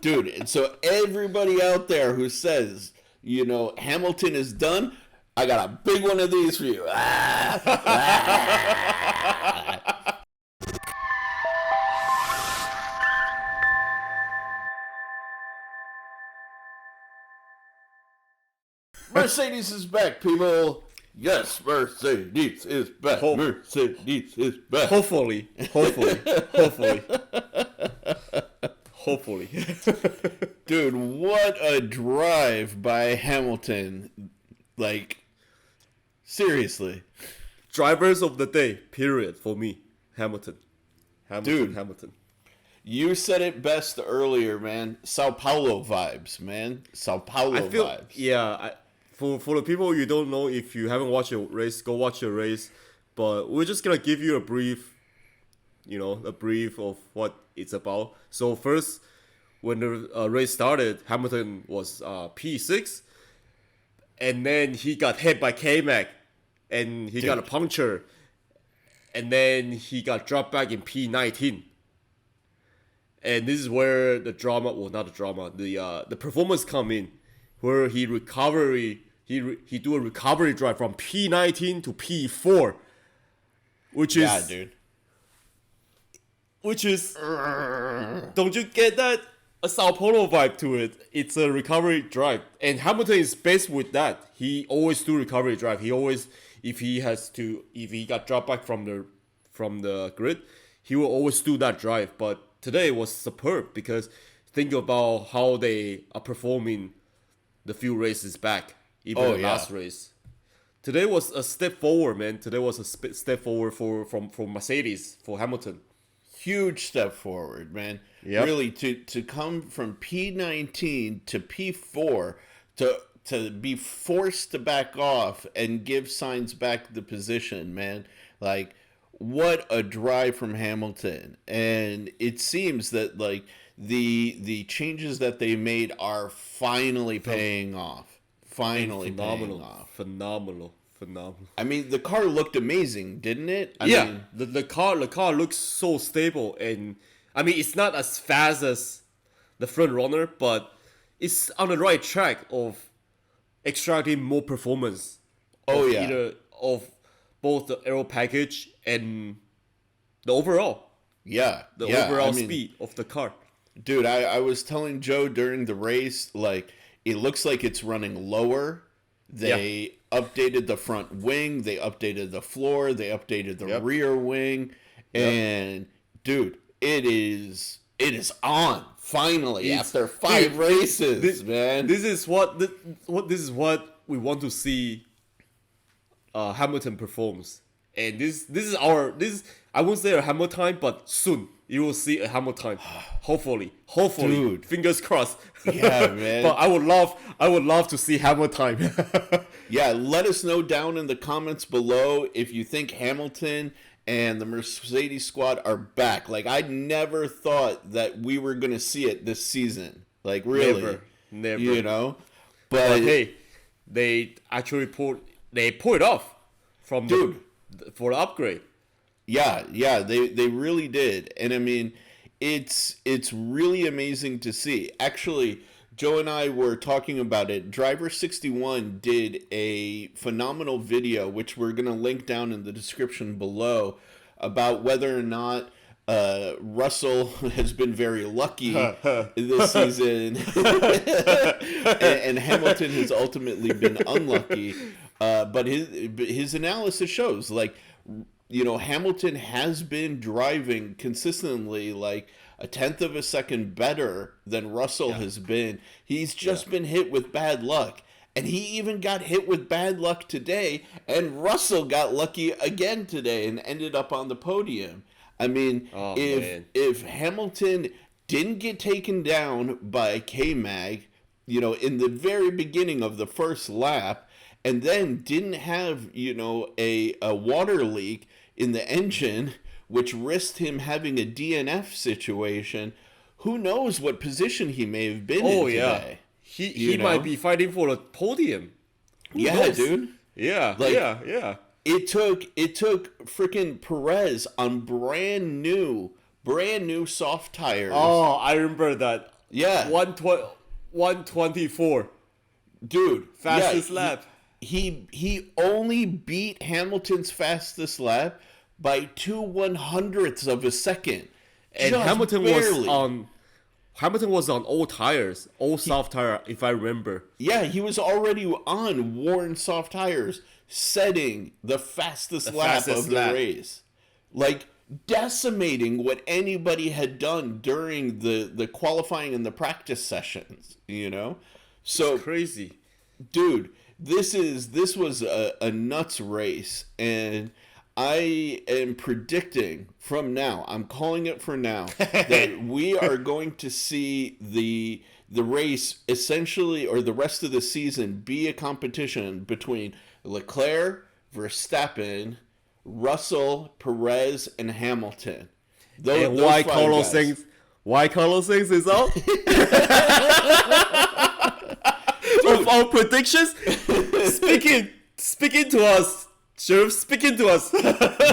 Dude, and so everybody out there who says, Hamilton is done, I got a big one of these for you. Mercedes is back, people. Yes, Mercedes is back. Mercedes is back. Hopefully. Dude, what a drive by Hamilton. Like, seriously. Drivers of the day, period, for me. Hamilton. Dude. Hamilton. You said it best earlier, man. Sao Paulo vibes, man. Sao Paulo vibes. Yeah, for the people you don't know, if you haven't watched a race, go watch a race. But we're just going to give you a brief of what it's about. So first, when the race started, Hamilton was P6. And then he got hit by K-Mac. And he got a puncture. And then he got dropped back in P19. And this is where the drama, well, not the drama, the performance come in, where he do a recovery drive from P19 to P4, which is, don't you get that? A Sao Paulo vibe to it. It's a recovery drive, and Hamilton is based with that. He always do recovery drive. He always, if he got dropped back from the grid, he will always do that drive. But today was superb because think about how they are performing the few races back, even the last race. Today was a step forward, man. Today was a step forward for Mercedes, for Hamilton. Huge step forward, man. Yep. Really, to come from P19 to P4 to be forced to back off and give Sainz back the position, man. Like, what a drive from Hamilton. And it seems that like the changes that they made are finally paying off. Finally paying off. Phenomenal. I mean, the car looked amazing, didn't it? I mean, the car looks so stable, and I mean, it's not as fast as the front runner, but it's on the right track of extracting more performance. Either of both the aero package and the overall. Yeah. Overall speed of the car. Dude, I was telling Joe during the race, like, it looks like it's running lower. They updated the front wing, they updated the floor, they updated the rear wing, and dude, it is on finally after 5 races, man. This is what we want to see. Hamilton performs, and this is I won't say a Hamilton time, but soon you will see a Hamilton time. Hopefully, dude. Fingers crossed. Yeah, man. But I would love to see Hamilton time. Yeah, let us know down in the comments below if you think Hamilton and the Mercedes squad are back. Like, I never thought that we were gonna see it this season. Like, really, never. You know, but hey, they actually pulled it off for the upgrade. Yeah, they really did. And I mean, it's really amazing to see. Actually, Joe and I were talking about it. Driver61 did a phenomenal video, which we're going to link down in the description below, about whether or not Russell has been very lucky this season and Hamilton has ultimately been unlucky. But his analysis shows, like, Hamilton has been driving consistently like a tenth of a second better than Russell has been. He's just been hit with bad luck. And he even got hit with bad luck today, and Russell got lucky again today and ended up on the podium. I mean, if Hamilton didn't get taken down by K-Mag, in the very beginning of the first lap, and then didn't have, a water leak in the engine, which risked him having a DNF situation, who knows what position he may have been in today. He might be fighting for a podium. Who knows? Dude. Yeah, It took freaking Perez on brand new soft tires. Oh, I remember that. Yeah. 124. Dude. Fastest lap. He only beat Hamilton's fastest lap by 2/100ths of a second. And Just Hamilton barely. was on old tires, old soft tire, if I remember. Yeah, he was already on worn soft tires, setting the fastest lap of the race. Like, decimating what anybody had done during the qualifying and the practice sessions, you know? So, It's crazy. dude, this was a nuts race, and I am predicting from now, I'm calling it for now, that we are going to see the race essentially, or the rest of the season, be a competition between Leclerc, Verstappen, Russell, Perez, and Hamilton. And why Carlos Sainz is out? Of our predictions, speaking to us, Sherif, speaking to us,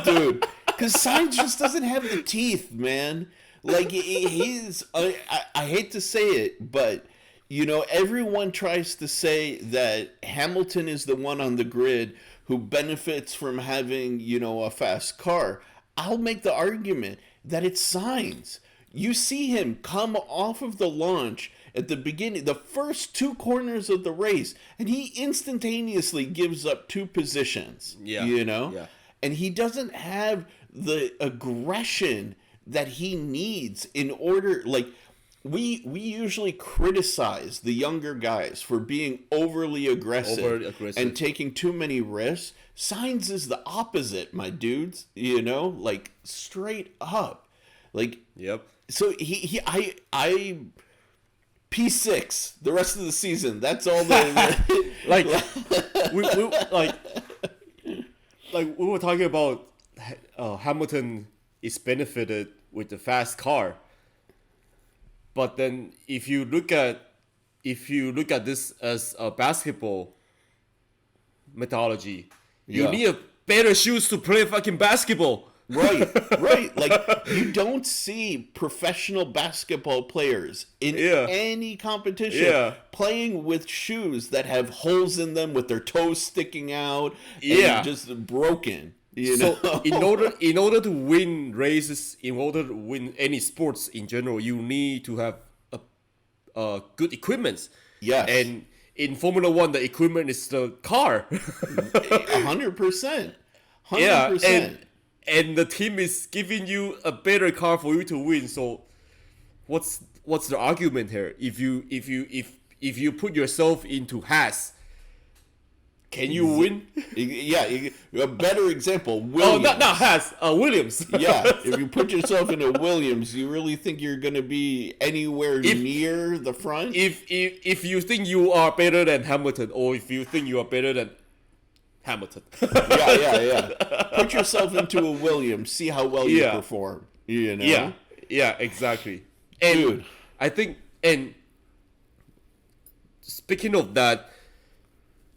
dude. Because Sainz just doesn't have the teeth, man. Like, he's, I hate to say it, but, you know, everyone tries to say that Hamilton is the one on the grid who benefits from having, you know, a fast car. I'll make the argument that it's Sainz. You see him come off of the launch at the beginning, the first two corners of the race, and he instantaneously gives up 2 positions. Yeah. You know? Yeah. And he doesn't have the aggression that he needs in order, like, we usually criticize the younger guys for being overly aggressive and taking too many risks. Sainz is the opposite, my dudes, you know? Like, straight up. Like, Yep. So I P6 the rest of the season. That's all the like we were talking about Hamilton is benefited with the fast car, but then if you look at this as a basketball methodology, you need a better shoes to play fucking basketball. Right. Like, you don't see professional basketball players in any competition playing with shoes that have holes in them with their toes sticking out and just broken. You know? in order to win races, in order to win any sports in general, you need to have a good equipment. Yes. And in Formula One, the equipment is the car. 100%. 100%. Yeah, and the team is giving you a better car for you to win. So, what's the argument here? If you put yourself into Haas, can you win? Yeah, a better example. Williams. Oh, not Haas. Williams. Yeah, if you put yourself into Williams, you really think you're going to be anywhere near the front? If you think you are better than Hamilton, or if you think you are better than Hamilton. Yeah. Put yourself into a Williams, see how well you perform. You know? Yeah, exactly. And dude, I think, and speaking of that,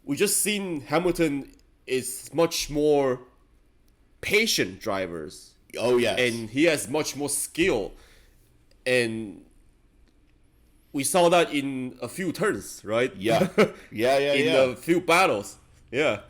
we just seen Hamilton is much more patient drivers. Oh yes. And he has much more skill. And we saw that in a few turns, right? Yeah. In a few battles. Yeah.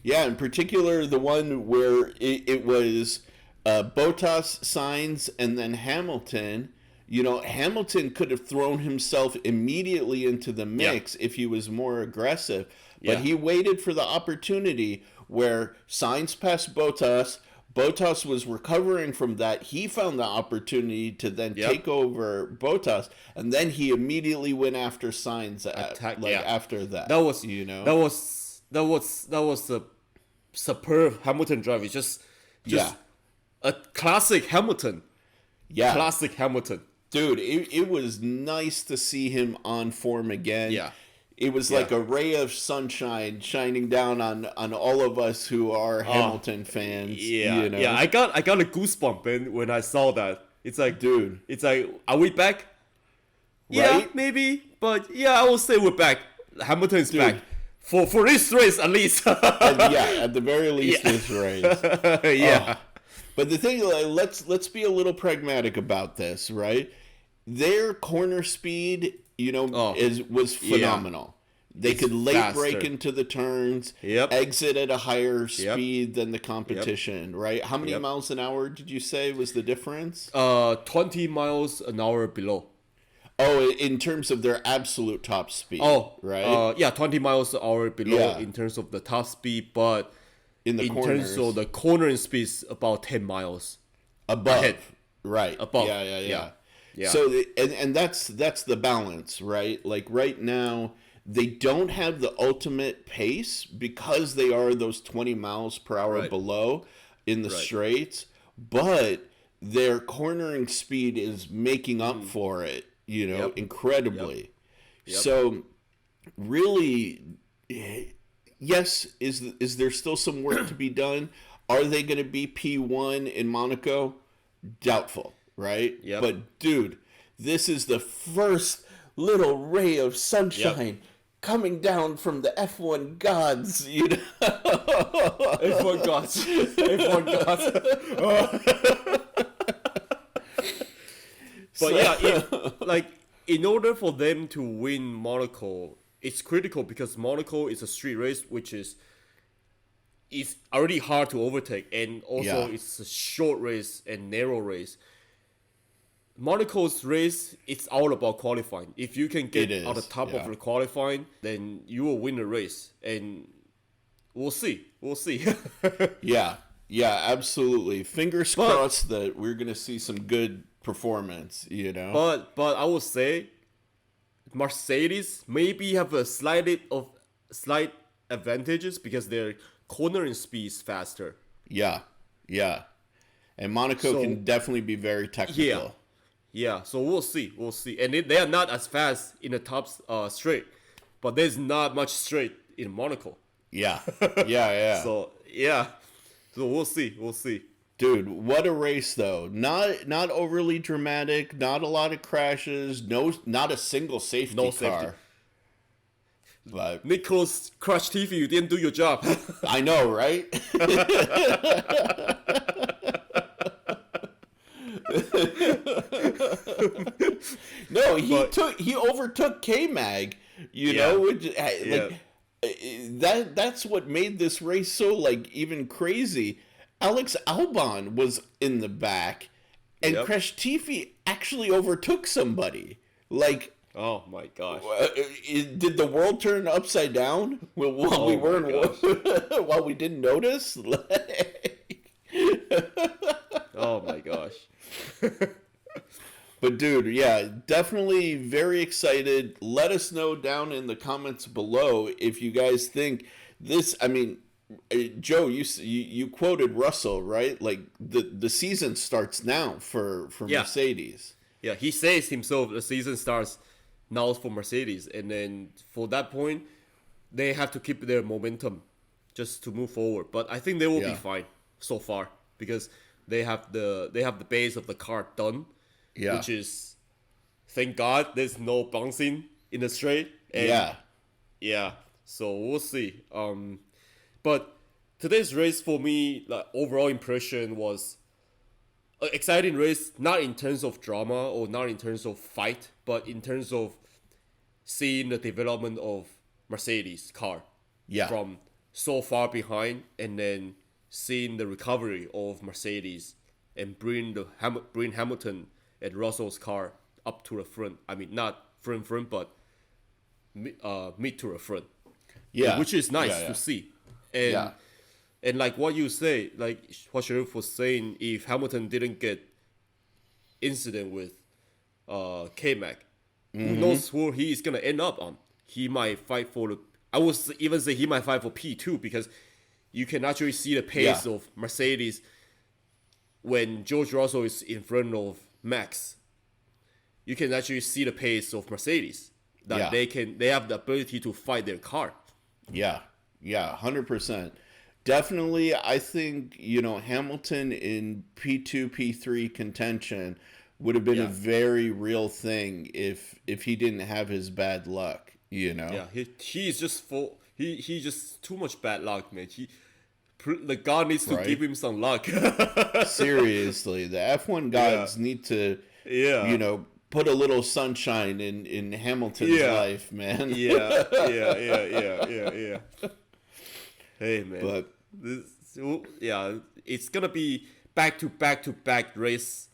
Yeah, in particular, the one where it was Bottas, Sainz, and then Hamilton. You know, Hamilton could have thrown himself immediately into the mix if he was more aggressive. But he waited for the opportunity where Sainz passed Bottas. Bottas was recovering from that. He found the opportunity to then take over Bottas, and then he immediately went after Sainz. After that, that was that was a superb Hamilton drive. It's just a classic Hamilton. Yeah, classic Hamilton. Dude, it was nice to see him on form again. Yeah. It was like a ray of sunshine shining down on all of us who are Hamilton fans. Yeah, you know? Yeah. I got a goosebump, man, when I saw that. It's like, dude, it's like, are we back? Right? Yeah, maybe, but I will say we're back. Hamilton is back for this race at least. At the very least, this race. But the thing, let's be a little pragmatic about this, right? their corner speed, was phenomenal. They could late break into the turns, exit at a higher speed than the competition, right? How many miles an hour did you say was the difference? 20 miles an hour below. Oh, in terms of their absolute top speed. Right? 20 miles an hour below in terms of the top speed, but in terms of the cornering speed, is about 10 miles above. Ahead. Right. Above. Yeah. So, and that's the balance, right? Like right now, they don't have the ultimate pace because they are those 20 miles per hour below in the straights, but their cornering speed is making up for it, incredibly. Yep. So really, yes, is there still some work to be done? Are they going to be P1 in Monaco? Doubtful, right? Yep. But dude, this is the first little ray of sunshine coming down from the F1 gods, F1 gods. F1 gods. But in order for them to win Monaco, it's critical because Monaco is a street race, which is already hard to overtake, and also it's a short race and narrow race. Monaco's race, it's all about qualifying. If you can get on the top of the qualifying, then you will win the race, and we'll see. Yeah, absolutely. Fingers crossed that we're gonna see some good performance. But I would say Mercedes maybe have a slight advantages because their cornering speed is faster. Yeah, and Monaco can definitely be very technical. Yeah, so we'll see. And they are not as fast in the top straight, but there's not much straight in Monaco. Yeah. So we'll see. Dude, what a race though! Not overly dramatic, not a lot of crashes, not a single safety car. But Nicholas Crash TV, you didn't do your job. I know, right? No, he overtook K-Mag, which that's what made this race so even crazy. Alex Albon was in the back, and Crash Tifi actually overtook somebody. Oh my gosh! Did the world turn upside down while we didn't notice? Oh my gosh! But dude, definitely very excited. Let us know down in the comments below if you guys think this. I mean, Joe, you quoted Russell, right? Like the season starts now for Mercedes. Yeah, he says himself the season starts now for Mercedes, and then for that point, they have to keep their momentum just to move forward. But I think they will be fine so far because they have the base of the car done. Yeah. Which is, thank God, there's no bouncing in the straight. And yeah. So we'll see. But today's race for me, overall impression was an exciting race, not in terms of drama or not in terms of fight, but in terms of seeing the development of Mercedes car. Yeah. From so far behind, and then seeing the recovery of Mercedes and bring Hamilton and Russell's car up to the front. I mean, not front, but mid to the front. Yeah, which is nice to see. And and like what you say, like what Sherif was saying, if Hamilton didn't get incident with K-Mag, who knows who he is gonna end up on? He might fight for the. I would even say he might fight for P2 because you can actually see the pace of Mercedes when George Russell is in front of Max. You can actually see the pace of Mercedes that they have the ability to fight their car. Yeah, 100%. Definitely, I think Hamilton in P2, P3 contention would have been a very real thing if he didn't have his bad luck. Yeah, he's just full. He just too much bad luck, man. The God needs to give him some luck. Seriously, the F1 gods need to, put a little sunshine in Hamilton's life, man. Yeah. Hey, man. But it's gonna be back to back race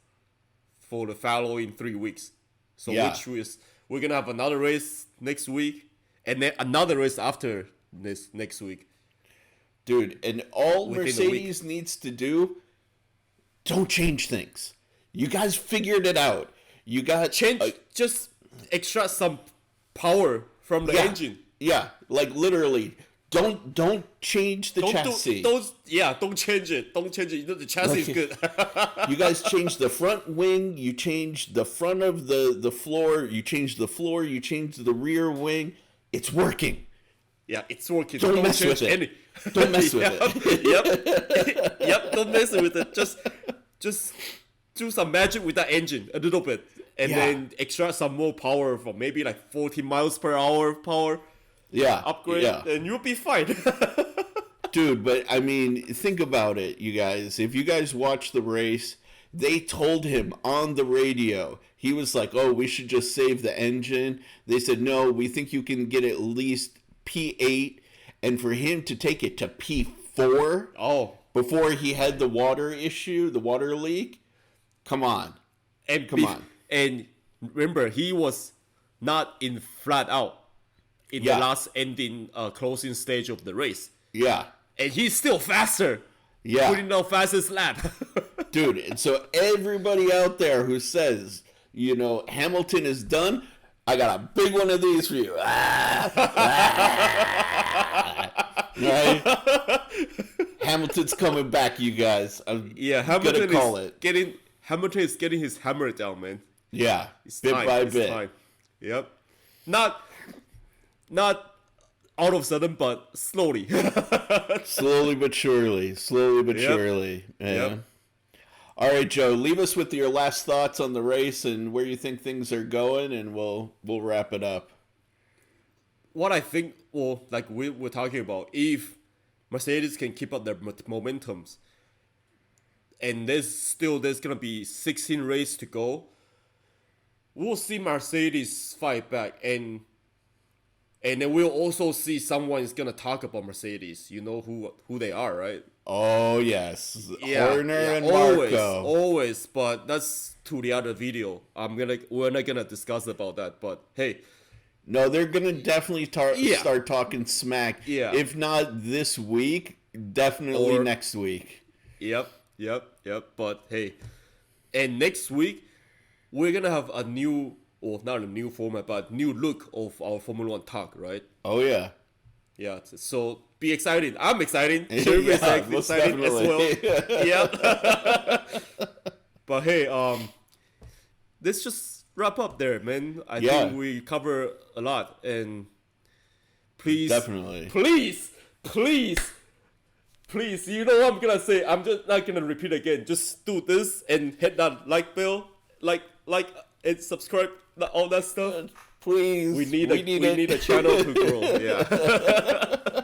for the following 3 weeks. So which is we're gonna have another race next week, and then another race after this next week. Dude, and all Within Mercedes needs to do, don't change things. You guys figured it out. You got Just extract some power from the engine. Yeah, like literally, don't change the chassis. Don't change it. Don't change it. You know, the chassis is good. You guys changed the front wing. You changed the front of the floor. You changed the floor. You changed the rear wing. It's working. Yeah, it's working. Don't mess with it. Don't mess with it. Yep. Don't mess with it. Just do some magic with that engine a little bit, and then extract some more power from maybe like 40 miles per hour power. Yeah. Upgrade, and you'll be fine. Dude, but I mean, think about it, you guys. If you guys watch the race, they told him on the radio. He was like, "Oh, we should just save the engine." They said, "No, we think you can get at least P8." And for him to take it to P4 before he had the water issue, the water leak, come on. Come on. And remember, he was not in flat out in the last ending closing stage of the race. Yeah. And he's still faster. Yeah. Putting out fastest lap. Dude, and so everybody out there who says, you know, Hamilton is done, I got a big one of these for you. Right? Hamilton's coming back, you guys. Hamilton is getting his hammer down, man. Yeah, bit by bit. Time. Yep. Not all of a sudden, but slowly. Slowly but surely. Man. Yep. All right, Joe, leave us with your last thoughts on the race and where you think things are going, and we'll wrap it up. What I think, like we were talking about, if Mercedes can keep up their momentums, and there's gonna be 16 races to go, we'll see Mercedes fight back, and then we'll also see someone is gonna talk about Mercedes. You know who they are, right? Oh yes, Horner and Marco. Always, but that's to the other video. We're not gonna discuss about that. But hey, no, they're gonna definitely start talking smack. Yeah. If not this week, definitely next week. Yep. But hey, and next week we're gonna have a new, or not a new format, but new look of our Formula 1 talk, right? Oh yeah. Yeah, so be excited. I'm excited. Sherif is excited as well. Yeah. But hey, let's just wrap up there, man. I think we cover a lot, and please, definitely, please, you know what I'm gonna say. I'm just not gonna repeat again. Just do this and hit that like bell, like and subscribe, all that stuff. Please, we need a channel to grow. Yeah.